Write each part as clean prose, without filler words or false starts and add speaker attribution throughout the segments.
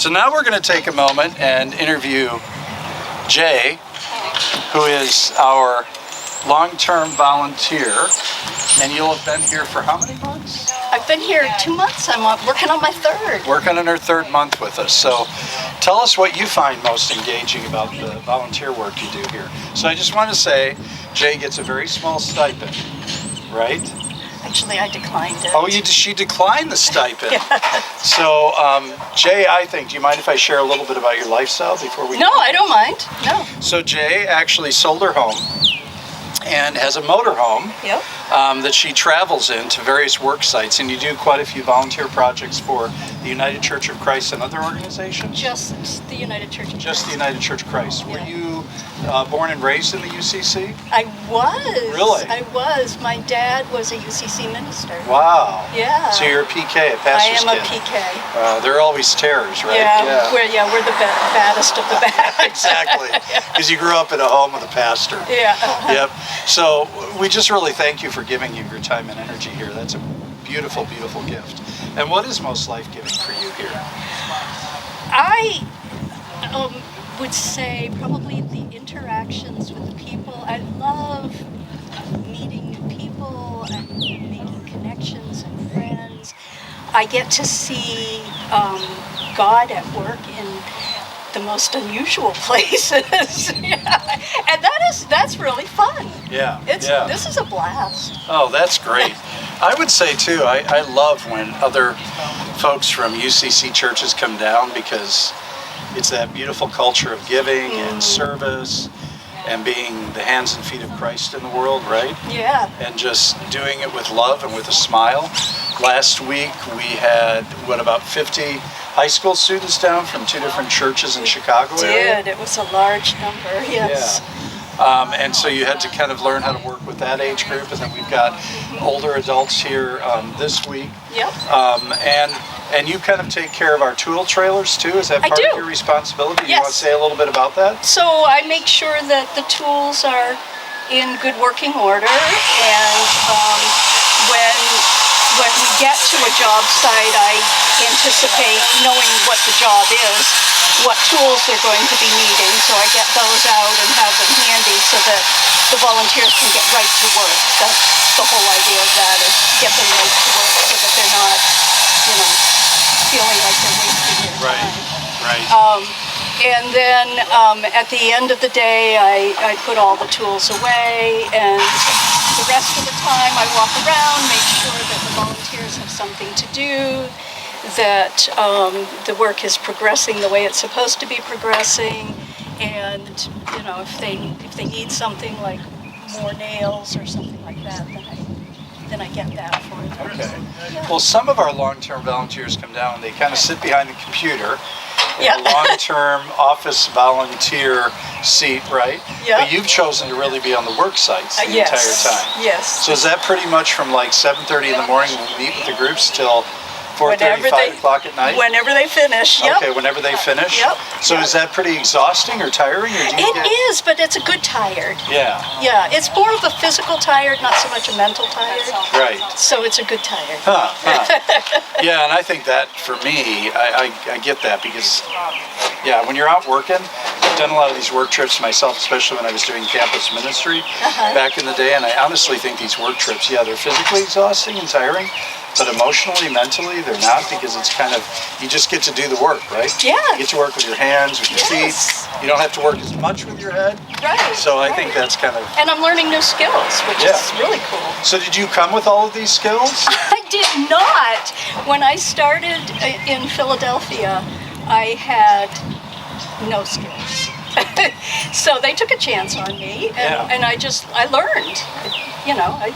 Speaker 1: So now we're going to take a moment and interview Jaye, who is our long-term volunteer, and you'll have been here for how many months?
Speaker 2: I've been here 2 months. I'm working on my third.
Speaker 1: Working on her third month with us. So tell us what you find most engaging about the volunteer work you do here. So I just want to say, Jaye gets a very small stipend, right?
Speaker 2: Actually, I declined it.
Speaker 1: Oh, she declined the stipend.
Speaker 2: Yeah.
Speaker 1: So, Jaye, do you mind if I share a little bit about your lifestyle before we...
Speaker 2: No, I don't mind. No.
Speaker 1: So Jaye actually sold her home and has a motorhome
Speaker 2: Yep.
Speaker 1: that she travels in to various work sites, and you do quite a few volunteer projects for the United Church of Christ and other organizations?
Speaker 2: Just the United Church of Christ.
Speaker 1: Just the United Church of Christ. Were
Speaker 2: Yeah.
Speaker 1: you born and raised in the UCC?
Speaker 2: I was.
Speaker 1: Really?
Speaker 2: I was. My dad was a UCC minister.
Speaker 1: Wow.
Speaker 2: Yeah.
Speaker 1: So you're a PK, a
Speaker 2: I
Speaker 1: pastor's
Speaker 2: am a
Speaker 1: kid.
Speaker 2: PK.
Speaker 1: They're always terrors, right?
Speaker 2: Yeah. We're the baddest of the bad.
Speaker 1: Exactly. Because you grew up in a home with a pastor.
Speaker 2: Yeah.
Speaker 1: Yep. So we just really thank you for giving you your time and energy here. That's a beautiful, beautiful gift. And what is most life-giving for you here?
Speaker 2: I would say probably the interactions with the people. I love meeting new people and making connections and friends. I get to see God at work in the most unusual places. Yeah. And that's really fun.
Speaker 1: Yeah.
Speaker 2: This is a blast.
Speaker 1: Oh, that's great. I would say too, I love when other folks from UCC churches come down, because it's that beautiful culture of giving and service and being the hands and feet of Christ in the world, right?
Speaker 2: Yeah.
Speaker 1: And just doing it with love and with a smile. Last week we had, about 50 high school students down from 2 different churches in Chicago area?
Speaker 2: It was a large number, yes.
Speaker 1: Yeah. And so you had to kind of learn how to work with that age group, and then we've got older adults here this week.
Speaker 2: Yep.
Speaker 1: And you kind of take care of our tool trailers too? Is that part of your responsibility?
Speaker 2: Yes.
Speaker 1: You want to say a little bit about that?
Speaker 2: So I make sure that the tools are in good working order, and when we get to a job site, I anticipate, knowing what the job is, what tools they're going to be needing, so I get those out and have them handy so that the volunteers can get right to work. That's the whole idea of that, is get them right to work so that they're not, feeling like they're wasting their time.
Speaker 1: Right.
Speaker 2: And then at the end of the day, I put all the tools away, and the rest of the time I walk around, make sure that the volunteers have something to do, that the work is progressing the way it's supposed to be progressing, and if they need something like more nails or something like that, then I get that for them.
Speaker 1: Okay.
Speaker 2: Yeah.
Speaker 1: Well, some of our long-term volunteers come down and they kind of sit behind the computer in
Speaker 2: Yeah.
Speaker 1: a long-term office volunteer seat, right?
Speaker 2: Yeah.
Speaker 1: But you've chosen to really be on the work sites the
Speaker 2: Yes.
Speaker 1: entire time.
Speaker 2: Yes.
Speaker 1: So is that pretty much from like 7:30 in the morning when we meet with the groups till 4:30, 5 o'clock at night?
Speaker 2: Whenever they finish, yep.
Speaker 1: Okay, whenever they finish?
Speaker 2: Yep.
Speaker 1: So is that pretty exhausting or tiring? Or do you
Speaker 2: It is, but it's a good tired.
Speaker 1: Yeah.
Speaker 2: Yeah, it's more of a physical tired, not so much a mental tired.
Speaker 1: Right.
Speaker 2: So it's a good tired.
Speaker 1: Huh. Yeah, and I think that for me, I get that, because, when you're out working, I've done a lot of these work trips myself, especially when I was doing campus ministry back in the day, and I honestly think these work trips, they're physically exhausting and tiring, but emotionally, mentally, they're not, because it's kind of, you just get to do the work, right?
Speaker 2: Yeah.
Speaker 1: You get to work with your hands, with your feet. You don't have to work as much with your head.
Speaker 2: Right.
Speaker 1: So I think that's kind of...
Speaker 2: And I'm learning new skills, which is really cool.
Speaker 1: So did you come with all of these skills?
Speaker 2: I did not. When I started in Philadelphia, I had no skills. So they took a chance on me, and I learned. I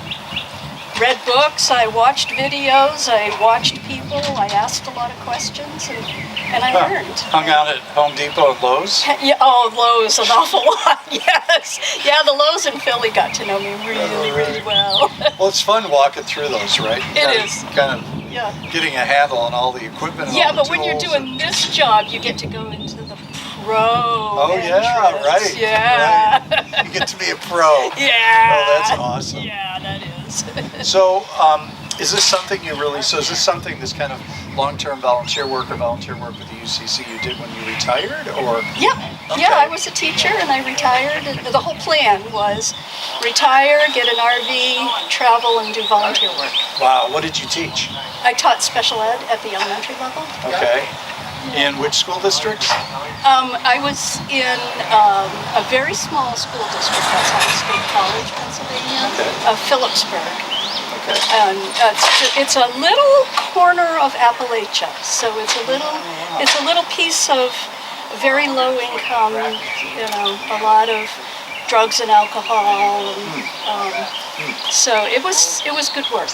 Speaker 2: read books, I watched videos, I watched people, I asked a lot of questions, and I learned.
Speaker 1: Hung out at Home Depot and Lowe's?
Speaker 2: Yeah, Lowe's an awful lot, yes. Yeah, the Lowe's in Philly got to know me really, really well.
Speaker 1: Well, it's fun walking through those, right?
Speaker 2: It is.
Speaker 1: Kind of getting a handle on all the equipment and all the
Speaker 2: but when you're
Speaker 1: tools
Speaker 2: doing this job, you get to go into the pro
Speaker 1: entrance. Right.
Speaker 2: Yeah.
Speaker 1: Right. You get to be a pro.
Speaker 2: Yeah.
Speaker 1: Oh, that's awesome.
Speaker 2: Yeah, that is.
Speaker 1: So, Is this something you really, so is this something, this kind of long-term volunteer work or volunteer work with the UCC you did when you retired, or?
Speaker 2: Yeah,
Speaker 1: Okay.
Speaker 2: yeah, I was a teacher and I retired. And the whole plan was retire, get an RV, travel, and do volunteer work.
Speaker 1: Wow, what did you teach?
Speaker 2: I taught special ed at the elementary level.
Speaker 1: Okay. In which school districts?
Speaker 2: I was in a very small school district outside of State College, Pennsylvania,
Speaker 1: Okay.
Speaker 2: Phillipsburg.
Speaker 1: Okay.
Speaker 2: And it's a little corner of Appalachia, so it's a little piece of very low income, a lot of drugs and alcohol, and so it was good work.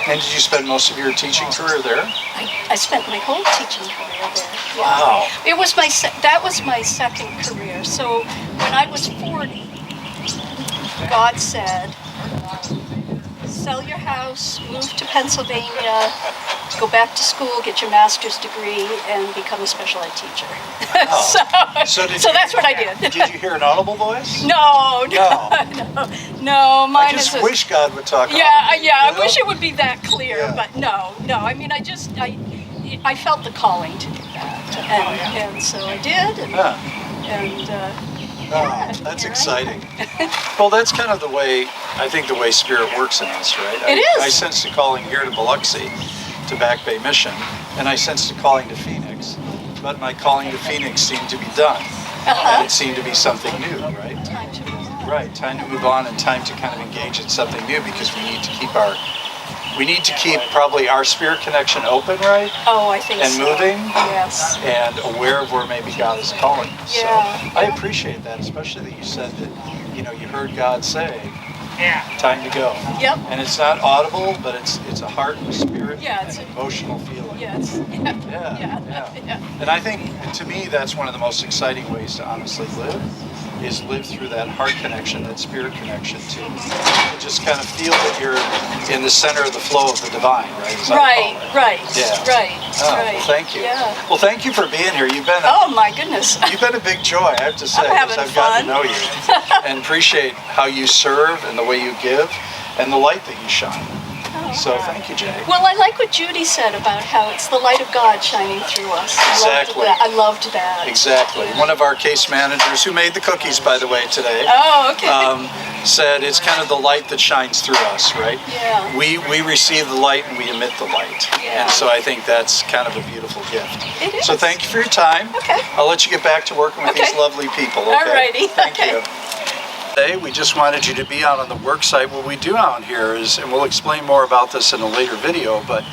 Speaker 1: And did you spend most of your teaching career there?
Speaker 2: I spent my whole teaching career there. Yeah.
Speaker 1: Wow.
Speaker 2: It was that was my second career. So when I was 40, God said, sell your house, move to Pennsylvania, go back to school, get your master's degree, and become a special ed teacher.
Speaker 1: Oh.
Speaker 2: so that's what I did.
Speaker 1: Did you hear an audible voice?
Speaker 2: No.
Speaker 1: I
Speaker 2: Mine
Speaker 1: just
Speaker 2: is
Speaker 1: wish God would talk.
Speaker 2: Yeah.
Speaker 1: audibly,
Speaker 2: I wish it would be that clear,
Speaker 1: Yeah.
Speaker 2: but no. I mean, I felt the calling to do that, and so I did,
Speaker 1: Oh, that's
Speaker 2: here I
Speaker 1: exciting. Well, that's kind of the way, I think the way Spirit works in us, right?
Speaker 2: It is.
Speaker 1: I sensed a calling here to Biloxi, to Back Bay Mission, and I sensed a calling to Phoenix, but my calling to Phoenix seemed to be done, and it seemed to be something new, right?
Speaker 2: Time to move on.
Speaker 1: Right, time to move on and time to kind of engage in something new, because we need to keep probably our spirit connection open, right?
Speaker 2: Oh, I think
Speaker 1: And
Speaker 2: so.
Speaker 1: moving?
Speaker 2: Yes.
Speaker 1: And aware of where maybe God is calling us. So
Speaker 2: Yeah.
Speaker 1: I appreciate that, especially that you said that, you heard God say, time to go.
Speaker 2: Yep.
Speaker 1: And it's not audible, but it's a heart and spirit
Speaker 2: Yeah,
Speaker 1: and
Speaker 2: it's
Speaker 1: an emotional feeling.
Speaker 2: Yes.
Speaker 1: Yeah. And I think, to me, that's one of the most exciting ways to honestly live, is live through that heart connection, that spirit connection, to just kind of feel that you're in the center of the flow of the divine, right? As I call it.
Speaker 2: Right.
Speaker 1: Yeah.
Speaker 2: Right.
Speaker 1: Well, thank you.
Speaker 2: Yeah.
Speaker 1: Well, thank you for being here. You've been
Speaker 2: Oh my goodness.
Speaker 1: you've been a big joy, I have to say,
Speaker 2: I'm
Speaker 1: as
Speaker 2: having
Speaker 1: I've gotten to
Speaker 2: fun.
Speaker 1: know you, and appreciate how you serve and the way you give and the light that you shine. So thank you, Jaye.
Speaker 2: Well, I like what Judy said about how it's the light of God shining through us.
Speaker 1: Exactly.
Speaker 2: I loved that.
Speaker 1: Exactly. One of our case managers, who made the cookies, by the way, today,
Speaker 2: Oh, okay.
Speaker 1: said it's kind of the light that shines through us, right?
Speaker 2: Yeah.
Speaker 1: We receive the light and we emit the light.
Speaker 2: Yeah.
Speaker 1: And so I think that's kind of a beautiful gift.
Speaker 2: It is.
Speaker 1: So thank you for your time.
Speaker 2: Okay.
Speaker 1: I'll let you get back to working with
Speaker 2: Okay.
Speaker 1: these lovely people. Okay?
Speaker 2: Alrighty.
Speaker 1: Thank
Speaker 2: Okay.
Speaker 1: you. Today, we just wanted you to be out on the work site. What we do out here is, and we'll explain more about this in a later video, but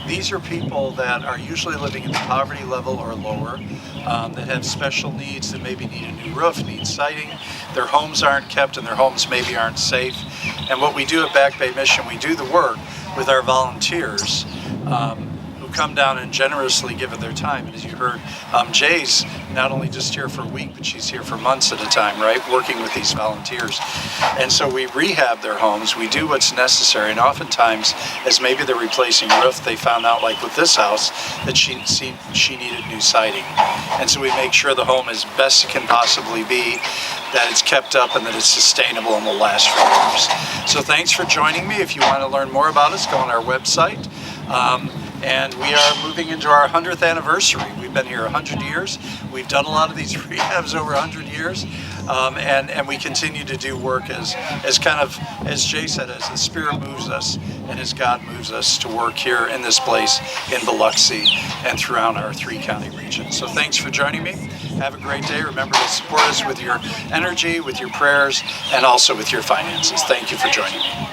Speaker 1: these are people that are usually living in the poverty level or lower, that have special needs, that maybe need a new roof, need siding, their homes aren't kept and their homes maybe aren't safe. And what we do at Back Bay Mission, we do the work with our volunteers, who come down and generously give of their time. And as you heard, Jaye's not only just here for a week, but she's here for months at a time, right? Working with these volunteers. And so we rehab their homes, we do what's necessary, and oftentimes, as maybe they're replacing a roof, they found out, like with this house, that she needed new siding. And so we make sure the home is best it can possibly be, that it's kept up and that it's sustainable and will last for years. So thanks for joining me. If you want to learn more about us, go on our website. And we are moving into our 100th anniversary. We've been here 100 years. We've done a lot of these rehabs over 100 years. And we continue to do work as kind of, as Jaye said, as the Spirit moves us and as God moves us to work here in this place in Biloxi and throughout our 3-county region. So thanks for joining me. Have a great day. Remember to support us with your energy, with your prayers, and also with your finances. Thank you for joining me.